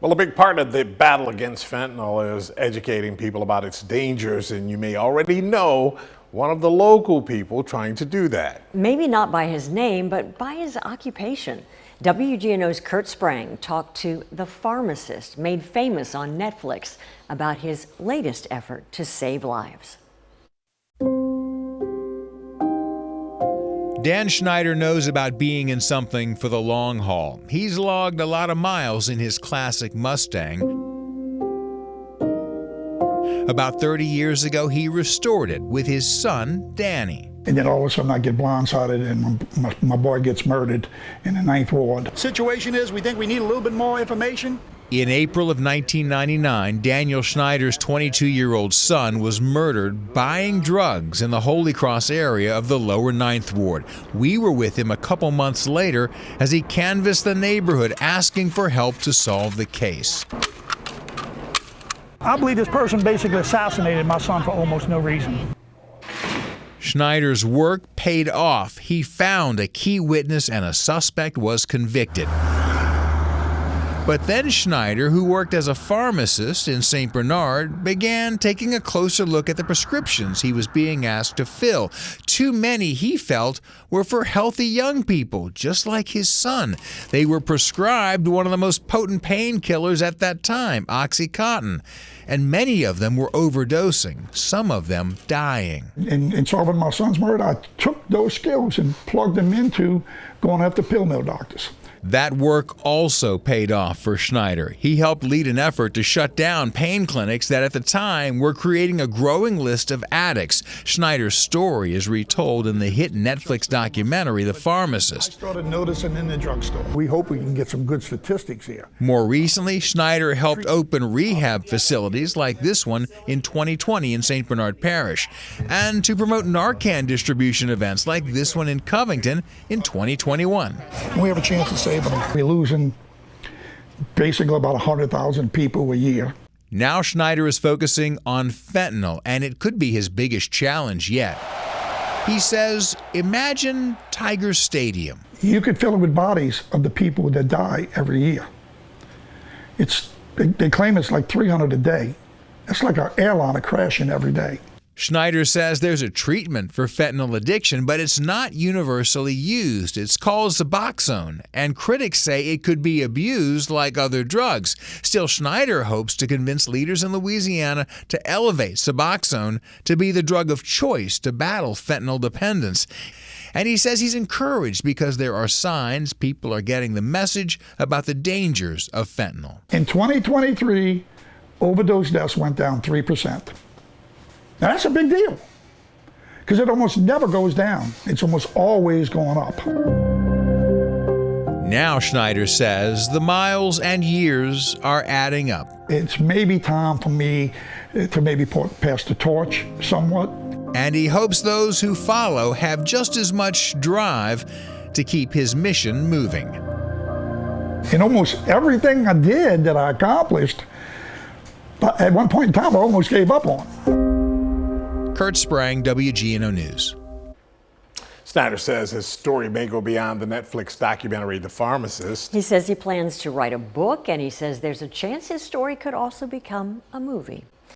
Well, a big part of the battle against fentanyl is educating people about its dangers, and you may already know one of the local people trying to do that. Maybe not by his name, but by his occupation. WGNO's Kurt Sprang talked to the pharmacist made famous on Netflix about his latest effort to save lives. Dan Schneider knows about being in something for the long haul. He's logged a lot of miles in his classic Mustang. About 30 years ago, he restored it with his son, Danny. And then all of a sudden I get blindsided and my boy gets murdered in the 9th Ward. Situation is, we think we need a little bit more information. In April of 1999, Daniel Schneider's 22-year-old son was murdered buying drugs in the Holy Cross area of the lower 9th Ward. We were with him a couple months later as he canvassed the neighborhood asking for help to solve the case. I believe this person basically assassinated my son for almost no reason. Schneider's work paid off. He found a key witness and a suspect was convicted. But then Schneider, who worked as a pharmacist in St. Bernard, began taking a closer look at the prescriptions he was being asked to fill. Too many, he felt, were for healthy young people, just like his son. They were prescribed one of the most potent painkillers at that time, OxyContin. And many of them were overdosing, some of them dying. In solving my son's murder, I took those skills and plugged them into going after pill mill doctors. That work also paid off for Schneider. He helped lead an effort to shut down pain clinics that at the time were creating a growing list of addicts. Schneider's story is retold in the hit Netflix documentary, The Pharmacist. I started noticing in the drugstore. We hope we can get some good statistics here. More recently, Schneider helped open rehab facilities like this one in 2020 in St. Bernard Parish, and to promote Narcan distribution events like this one in Covington in 2021. We have a chance to save them. We're losing basically about 100,000 people a year. Now Schneider is focusing on fentanyl, and it could be his biggest challenge yet. He says, imagine Tiger Stadium. You could fill it with bodies of the people that die every year. They claim it's like 300 a day. It's like an airliner crashing every day. Schneider says there's a treatment for fentanyl addiction, but it's not universally used. It's called Suboxone, and critics say it could be abused like other drugs. Still, Schneider hopes to convince leaders in Louisiana to elevate Suboxone to be the drug of choice to battle fentanyl dependence. And he says he's encouraged because there are signs people are getting the message about the dangers of fentanyl. In 2023, overdose deaths went down 3%. Now that's a big deal, because it almost never goes down. It's almost always going up. Now, Schneider says, the miles and years are adding up. It's maybe time for me to maybe pass the torch somewhat. And he hopes those who follow have just as much drive to keep his mission moving. In almost everything I did that I accomplished, at one point in time I almost gave up on. Kurt Sprang, WGNO News. Schneider says his story may go beyond the Netflix documentary, The Pharmacist. He says he plans to write a book, and he says there's a chance his story could also become a movie.